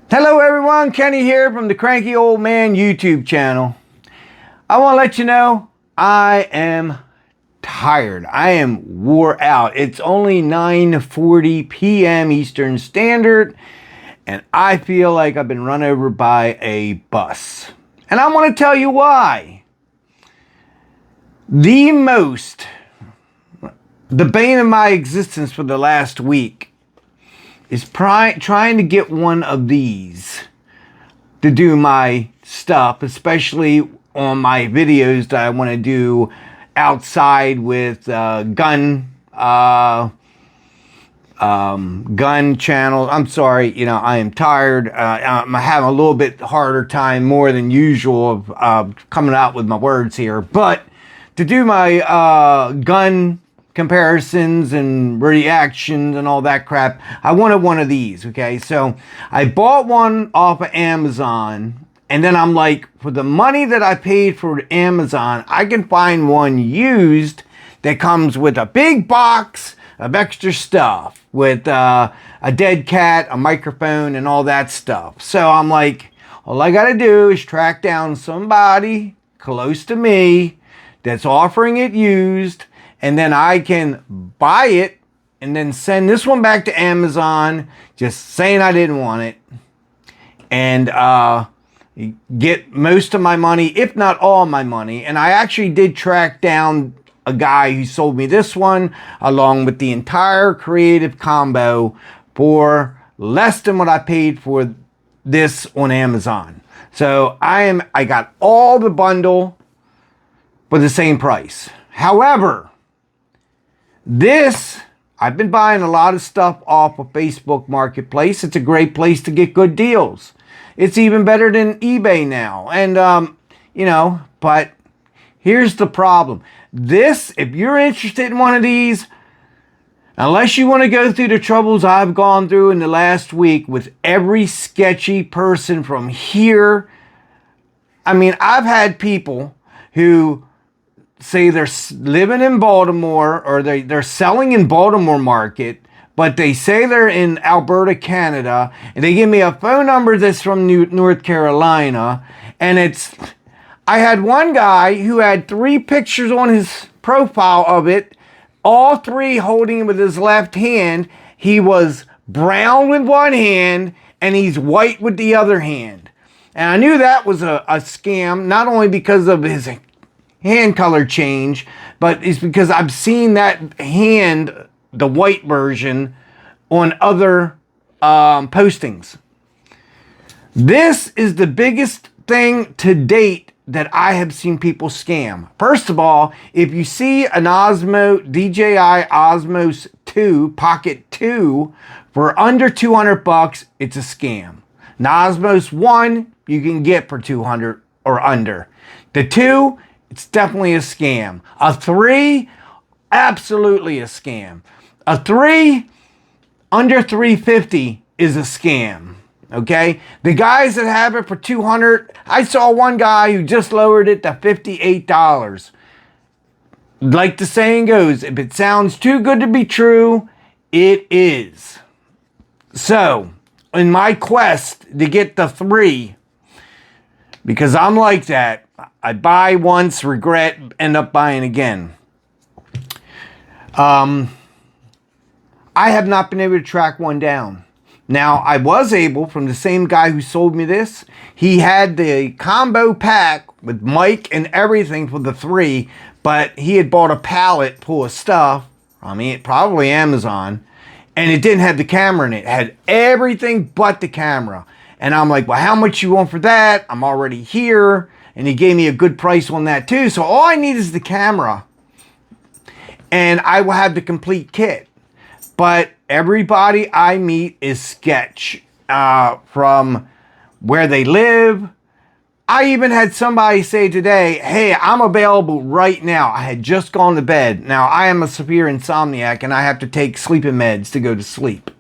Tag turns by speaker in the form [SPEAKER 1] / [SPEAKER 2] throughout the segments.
[SPEAKER 1] Hello everyone, Kenny here from the Cranky Old Man YouTube channel. I want to let you know I am tired. I am wore out. It's only 9:40 p.m. Eastern Standard and I feel like I've been run over by a bus. And I want to tell you why. The bane of my existence for the last week is trying to get one of these to do my stuff, especially on my videos that I want to do outside with gun channels. I'm sorry, I am tired. I'm having a little bit harder time, more than usual, of coming out with my words here. But to do my gun comparisons and reactions and all that crap, I wanted one of these. Okay, so I bought one off of Amazon, and then I'm like, for the money that I paid for Amazon, I can find one used that comes with a big box of extra stuff with a dead cat, a microphone, and all that stuff. So I'm like, all I gotta do is track down somebody close to me that's offering it used, and then I can buy it and then send this one back to Amazon, just saying I didn't want it, and get most of my money, if not all my money. And I actually did track down a guy who sold me this one along with the entire creative combo for less than what I paid for this on Amazon. So I got all the bundle for the same price. However, I've been buying a lot of stuff off of Facebook Marketplace. It's a great place to get good deals. It's even better than eBay now. And, but here's the problem. If you're interested in one of these, unless you want to go through the troubles I've gone through in the last week with every sketchy person from here. I mean, I've had people who say they're living in Baltimore, or they're selling in Baltimore market, but they say they're in Alberta, Canada, and they give me a phone number that's from North Carolina, and I had one guy who had 3 pictures on his profile of it, all 3 holding it with his left hand. He was brown with one hand, and he's white with the other hand. And I knew that was a scam, not only because of his hand color change, but it's because I've seen that hand, the white version, on other postings. This is the biggest thing to date that I have seen people scam. First of all, if you see an DJI Osmos 2 Pocket 2 for under 200 bucks, it's a scam. An Osmos 1 you can get for 200 or under. The 2, it's definitely a scam. A 3, absolutely a scam. A 3 under 350 is a scam. Okay? The guys that have it for 200, I saw one guy who just lowered it to $58. Like the saying goes, if it sounds too good to be true, it is. So, in my quest to get the 3, because I'm like that, I buy once, regret, end up buying again. I have not been able to track one down. Now, I was able, from the same guy who sold me this, he had the combo pack with mic and everything for the 3, but he had bought a pallet full of stuff, probably Amazon, and it didn't have the camera in it. It had everything but the camera. And I'm like, well, how much you want for that? I'm already here. And he gave me a good price on that too. So all I need is the camera, and I will have the complete kit. But everybody I meet is sketch, from where they live. I even had somebody say today, hey, I'm available right now. I had just gone to bed. Now, I am a severe insomniac, and I have to take sleeping meds to go to sleep.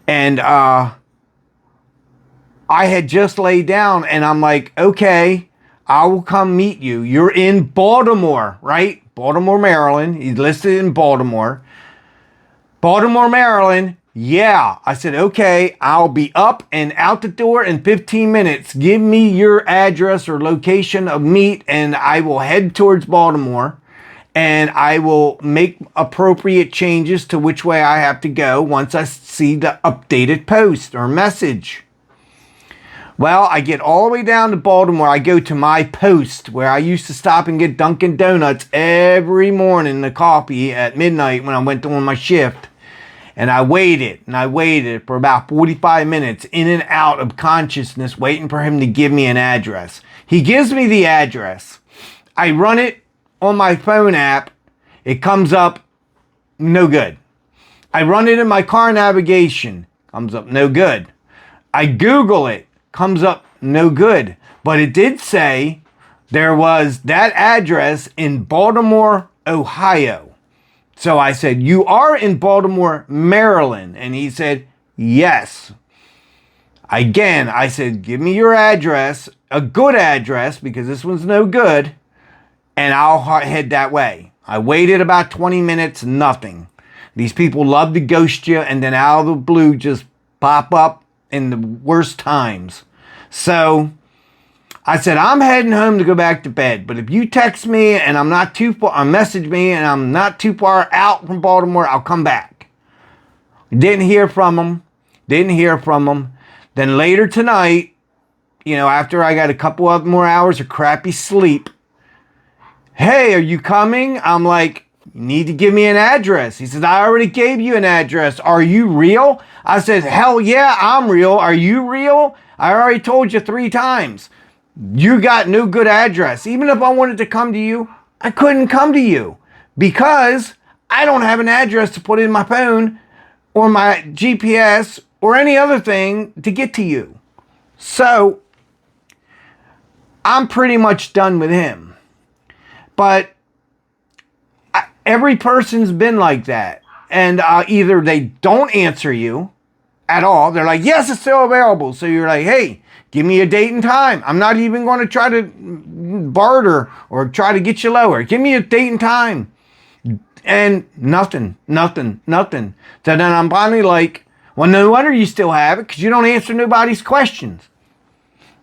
[SPEAKER 1] And I had just laid down, and I'm like, okay, I will come meet you. You're in Baltimore, right? Baltimore, Maryland. He's listed in Baltimore. Baltimore, Maryland. Yeah. I said, okay, I'll be up and out the door in 15 minutes. Give me your address or location of meet, and I will head towards Baltimore, and I will make appropriate changes to which way I have to go once I see the updated post or message. Well, I get all the way down to Baltimore. I go to my post where I used to stop and get Dunkin' Donuts every morning, the coffee at midnight when I went on my shift. And I waited for about 45 minutes in and out of consciousness, waiting for him to give me an address. He gives me the address. I run it on my phone app. It comes up, no good. I run it in my car navigation, comes up, no good. I Google it, comes up, no good. But it did say there was that address in Baltimore, Ohio. So I said, you are in Baltimore, Maryland? And he said, yes. Again, I said, give me your address, a good address, because this one's no good, and I'll head that way. I waited about 20 minutes, nothing. These people love to ghost you, and then out of the blue just pop up in the worst times. So I said, I'm heading home to go back to bed. But if you text me and I'm not too far, or message me and I'm not too far out from Baltimore, I'll come back. Didn't hear from him. Then later tonight, after I got a couple of more hours of crappy sleep, hey, are you coming? I'm like, you need to give me an address. He says, I already gave you an address. Are you real? I said, hell yeah, I'm real. Are you real? I already told you 3 times. You got no good address. Even if I wanted to come to you, I couldn't come to you because I don't have an address to put in my phone or my GPS or any other thing to get to you. So I'm pretty much done with him. But every person's been like that. And either they don't answer you at all. They're like, yes, it's still available. So you're like, hey, give me a date and time. I'm not even going to try to barter or try to get you lower. Give me a date and time. And nothing. So then I'm finally like, well, no wonder you still have it, because you don't answer nobody's questions.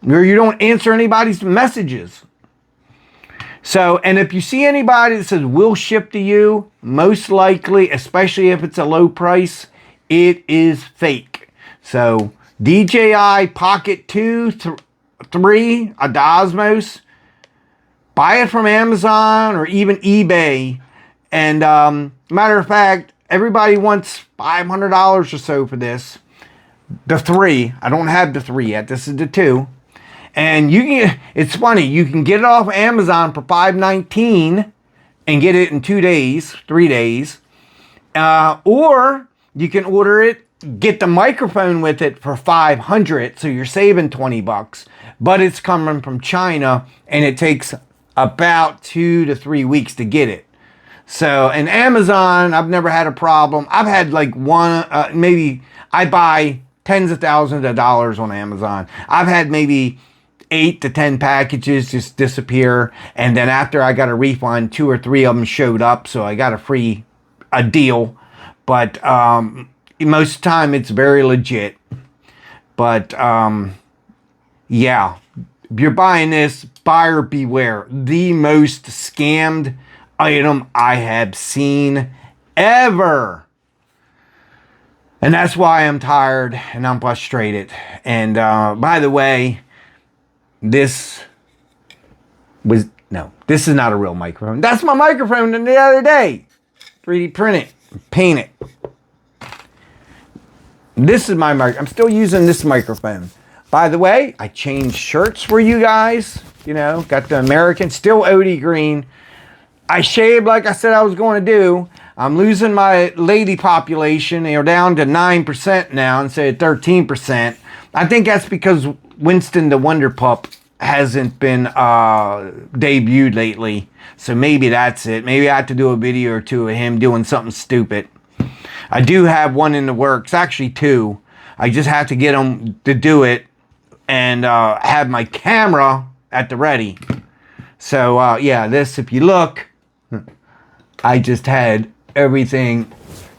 [SPEAKER 1] Or you don't answer anybody's messages. So, and if you see anybody that says, we'll ship to you, most likely, especially if it's a low price, it is fake. So, DJI Pocket 2, 3, a Osmos, buy it from Amazon or even eBay. And matter of fact, everybody wants $500 or so for this. The 3, I don't have the 3 yet. This is the 2. And it's funny, you can get it off Amazon for $5.19 and get it in 2 days, 3 days. Or you can order it, get the microphone with it for $500, so you're saving $20. But it's coming from China, and it takes about 2 to 3 weeks to get it. So, and Amazon, I've never had a problem. I've had like maybe I buy tens of thousands of dollars on Amazon. I've had maybe 8 to 10 packages just disappear, and then after I got a refund, 2 or 3 of them showed up, so I got a deal. But most of the time it's very legit. But yeah, if you're buying this, buyer beware. The most scammed item I have seen ever. And that's why I'm tired and I'm frustrated. And by the way, this is not a real microphone. That's my microphone the other day. 3D print it, paint it. This is my mic. I'm still using this microphone. By the way, I changed shirts for you guys. Got the American, still OD green. I shaved like I said I was going to do. I'm losing my lady population. They're down to 9% now instead of 13%. I think that's because Winston the Wonder Pup hasn't been debuted lately. So maybe that's it. Maybe I have to do a video or 2 of him doing something stupid. I do have one in the works. Actually 2. I just have to get him to do it and have my camera at the ready. So yeah, this, if you look, I just had everything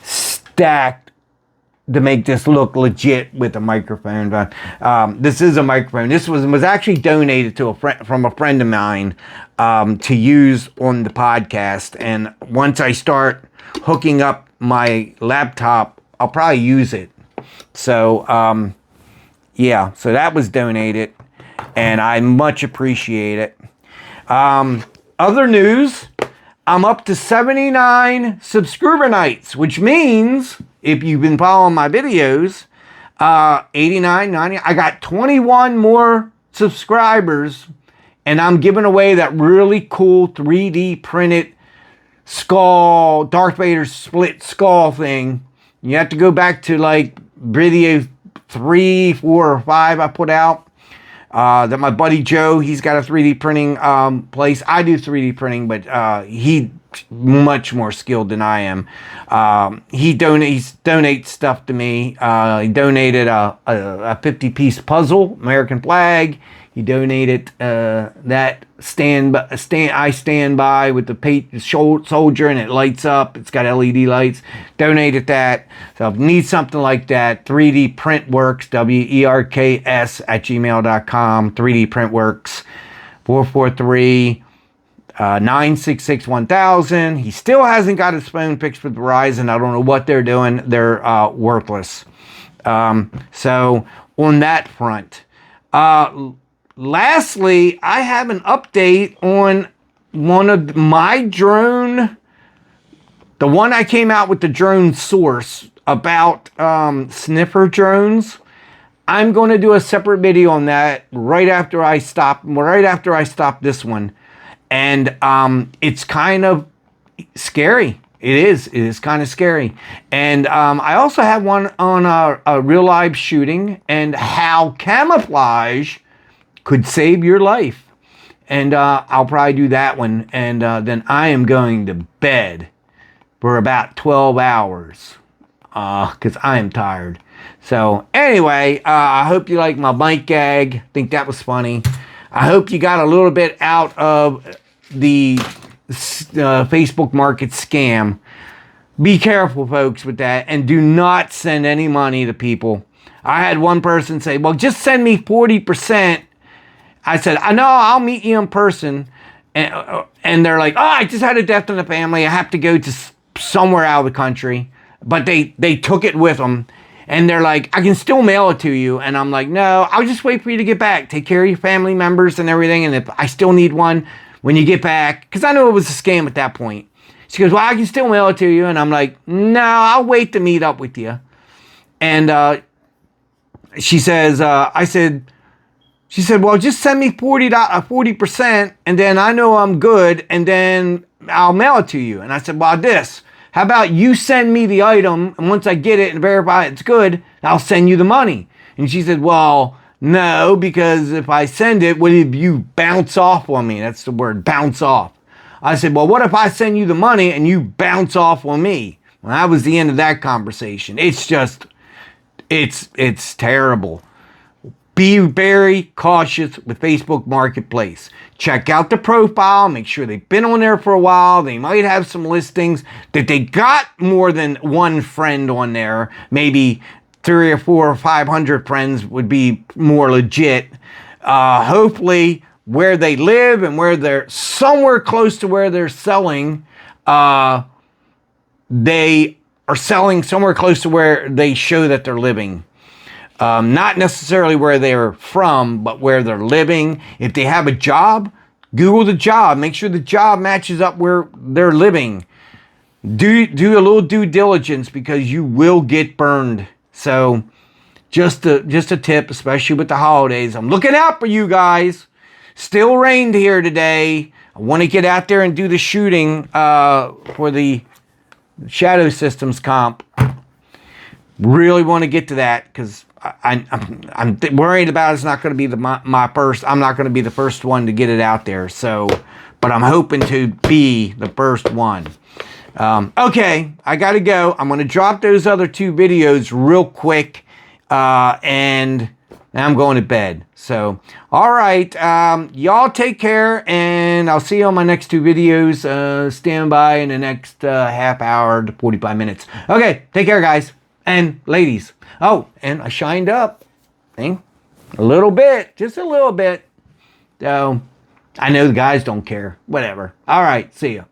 [SPEAKER 1] stacked to make this look legit with a microphone. But this is a microphone. This was actually donated to from a friend of mine to use on the podcast. And once I start hooking up my laptop, I'll probably use it. So yeah, so that was donated, and I much appreciate it. Other news, I'm up to 79 subscriber nights, which means, if you've been following my videos, 89, 90, I got 21 more subscribers, and I'm giving away that really cool 3D printed skull, Darth Vader's split skull thing. You have to go back to like video 3, 4, or 5 I put out. That my buddy Joe, he's got a 3D printing place. I do 3D printing, but he's much more skilled than I am. He donates stuff to me. He donated a 50-piece puzzle, American flag. He donated that I stand by with the soldier, and it lights up. It's got LED lights. Donated that. So if you need something like that, 3D Printworks, WERKS @gmail.com. 3D Printworks, 443 966 1000. He still hasn't got his phone fixed with Verizon. I don't know what they're doing. They're worthless. So on that front. Lastly, I have an update on one of my drone, the one I came out with the drone source about sniffer drones. I'm going to do a separate video on that right after I stop this one. And it's kind of scary. It is kind of scary. And I also have one on a real live shooting and how camouflage could save your life. And I'll probably do that one. And then I am going to bed for about 12 hours because I am tired. So anyway, I hope you like my mic gag. I think that was funny. I hope you got a little bit out of the Facebook market scam. Be careful, folks, with that. And do not send any money to people. I had one person say, well, just send me 40%. I said, I know, I'll meet you in person. And they're like, oh, I just had a death in the family. I have to go to somewhere out of the country. But they took it with them. And they're like, I can still mail it to you. And I'm like, no, I'll just wait for you to get back. Take care of your family members and everything. And if I still need one when you get back, because I knew it was a scam at that point. She goes, well, I can still mail it to you. And I'm like, no, I'll wait to meet up with you. And she says, she said, well, just send me 40%, and then I know I'm good, and then I'll mail it to you. And I said, well, how about you send me the item, and once I get it and verify it's good, I'll send you the money. And she said, well, no, because if I send it, what if you bounce off on me? That's the word, bounce off. I said, well, what if I send you the money and you bounce off on me? Well, that was the end of that conversation. It's just, it's terrible. Be very cautious with Facebook Marketplace. Check out the profile. Make sure they've been on there for a while. They might have some listings that they got more than one friend on there. Maybe 3 or 4 or 500 friends would be more legit. Hopefully where they live and where they're somewhere close to where they're selling, they are selling somewhere close to where they show that they're living. Not necessarily where they're from, but where they're living. If they have a job, Google the job. Make sure the job matches up where they're living. Do a little due diligence because you will get burned. So just a tip, especially with the holidays. I'm looking out for you guys. Still rained here today. I want to get out there and do the shooting for the Shadow Systems comp. Really want to get to that because I'm worried about it's not going to be my first. I'm not going to be the first one to get it out there. So, but I'm hoping to be the first one. Okay, I got to go. I'm going to drop those other 2 videos real quick, and I'm going to bed. So, all right, y'all take care, and I'll see you on my next 2 videos. Stand by in the next half hour to 45 minutes. Okay, take care, guys. And ladies, oh, and I shined up. See? A little bit, just a little bit. So I know the guys don't care. Whatever. All right, see ya.